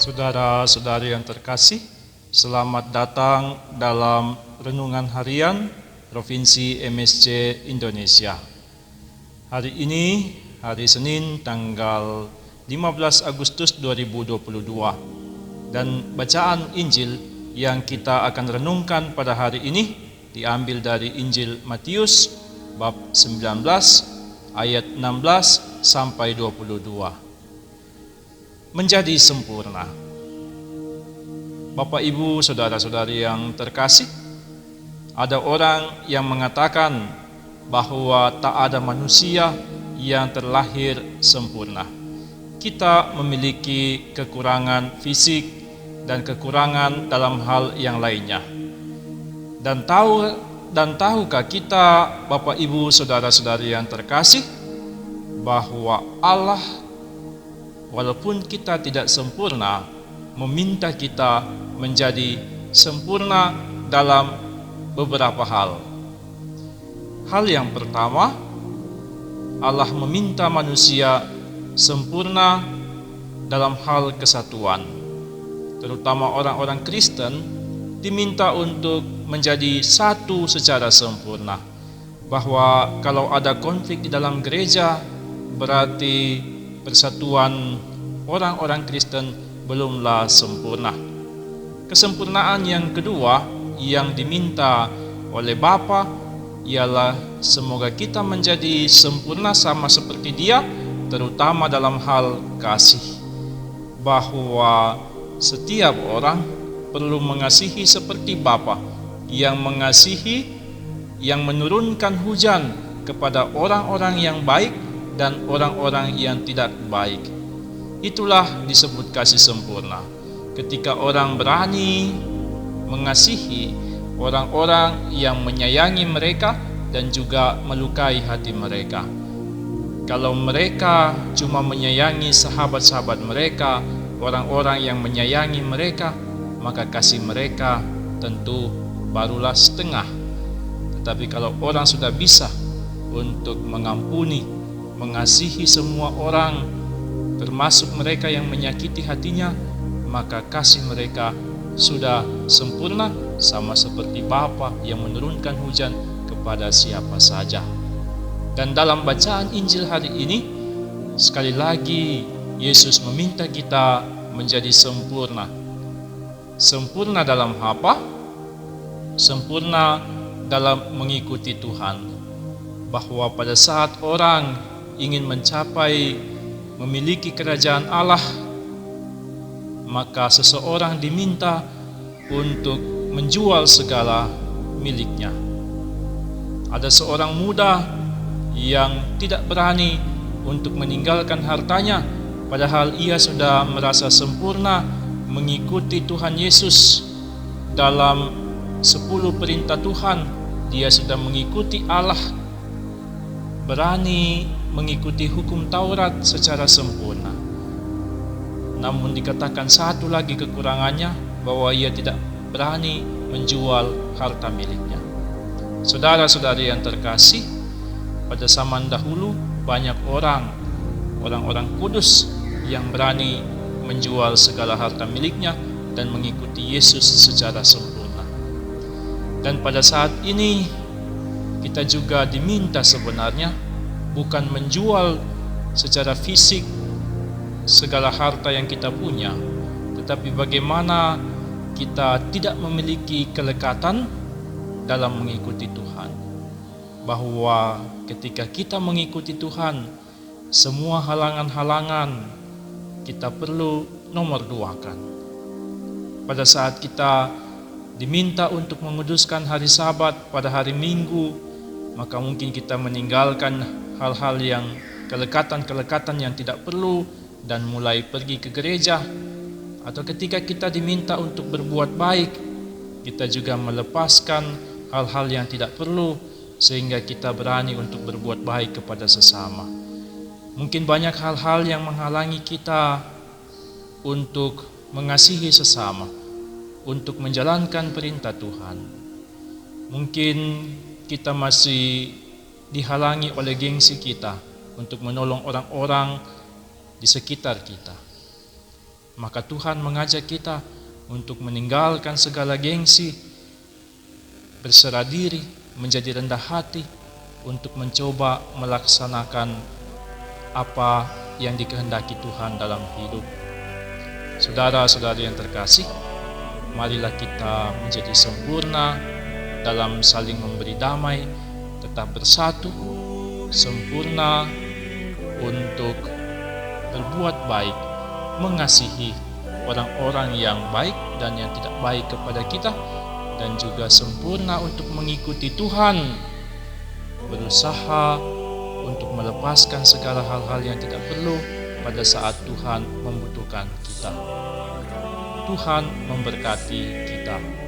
Saudara-saudari yang terkasih, selamat datang dalam Renungan Harian Provinsi MSC Indonesia. Hari ini, hari Senin tanggal 15 Agustus 2022. Dan bacaan Injil yang kita akan renungkan pada hari ini diambil dari Injil Matius bab 19 ayat 16 sampai 22. Menjadi sempurna. Bapak, Ibu, saudara-saudari yang terkasih, ada orang yang mengatakan bahwa tak ada manusia yang terlahir sempurna. Kita memiliki kekurangan fisik dan kekurangan dalam hal yang lainnya. Dan tahukah kita, Bapak, Ibu, saudara-saudari yang terkasih, bahwa Allah, walaupun kita tidak sempurna, meminta kita menjadi sempurna dalam beberapa hal. Hal yang pertama, Allah meminta manusia sempurna dalam hal kesatuan. Terutama orang-orang Kristen diminta untuk menjadi satu secara sempurna. Bahwa kalau ada konflik di dalam gereja, berarti persatuan orang-orang Kristen belumlah sempurna. Kesempurnaan yang kedua yang diminta oleh Bapa ialah semoga kita menjadi sempurna sama seperti Dia, terutama dalam hal kasih. Bahwa setiap orang perlu mengasihi seperti Bapa yang mengasihi, yang menurunkan hujan kepada orang-orang yang baik dan orang-orang yang tidak baik. Itulah disebut kasih sempurna. Ketika orang berani mengasihi orang-orang yang menyayangi mereka dan juga melukai hati mereka. Kalau mereka cuma menyayangi sahabat-sahabat mereka, orang-orang yang menyayangi mereka, maka kasih mereka tentu barulah setengah. Tetapi kalau orang sudah bisa untuk mengampuni, mengasihi semua orang, termasuk mereka yang menyakiti hatinya, maka kasih mereka sudah sempurna sama seperti Bapa yang menurunkan hujan kepada siapa saja. Dan dalam bacaan Injil hari ini, sekali lagi Yesus meminta kita menjadi sempurna. Sempurna dalam apa? Sempurna dalam mengikuti Tuhan. Bahwa pada saat orang ingin mencapai memiliki kerajaan Allah, maka seseorang diminta untuk menjual segala miliknya. Ada seorang muda yang tidak berani untuk meninggalkan hartanya, padahal ia sudah merasa sempurna mengikuti Tuhan Yesus dalam 10 perintah Tuhan. Dia sudah mengikuti Allah, berani mengikuti hukum Taurat secara sempurna. Namun dikatakan satu lagi kekurangannya, bahwa ia tidak berani menjual harta miliknya. Saudara-saudari yang terkasih, pada zaman dahulu banyak orang-orang kudus yang berani menjual segala harta miliknya dan mengikuti Yesus secara sempurna. Dan pada saat ini kita juga diminta sebenarnya bukan menjual secara fisik segala harta yang kita punya, tetapi bagaimana kita tidak memiliki kelekatan dalam mengikuti Tuhan. Bahwa ketika kita mengikuti Tuhan, semua halangan-halangan kita perlu nomor duakan. Pada saat kita diminta untuk menguduskan hari Sabat pada hari Minggu, maka mungkin kita meninggalkan hal-hal yang kelekatan-kelekatan yang tidak perlu dan mulai pergi ke gereja. Atau ketika kita diminta untuk berbuat baik, kita juga melepaskan hal-hal yang tidak perlu sehingga kita berani untuk berbuat baik kepada sesama. Mungkin banyak hal-hal yang menghalangi kita untuk mengasihi sesama, untuk menjalankan perintah Tuhan. Mungkin kita masih dihalangi oleh gengsi kita untuk menolong orang-orang di sekitar kita. Maka Tuhan mengajak kita untuk meninggalkan segala gengsi, berserah diri, menjadi rendah hati, untuk mencoba melaksanakan apa yang dikehendaki Tuhan dalam hidup. Saudara-saudari yang terkasih, marilah kita menjadi sempurna dalam saling memberi damai, tetap bersatu, sempurna untuk berbuat baik, mengasihi orang-orang yang baik dan yang tidak baik kepada kita, dan juga sempurna untuk mengikuti Tuhan, berusaha untuk melepaskan segala hal-hal yang tidak perlu pada saat Tuhan membutuhkan kita. Tuhan memberkati kita.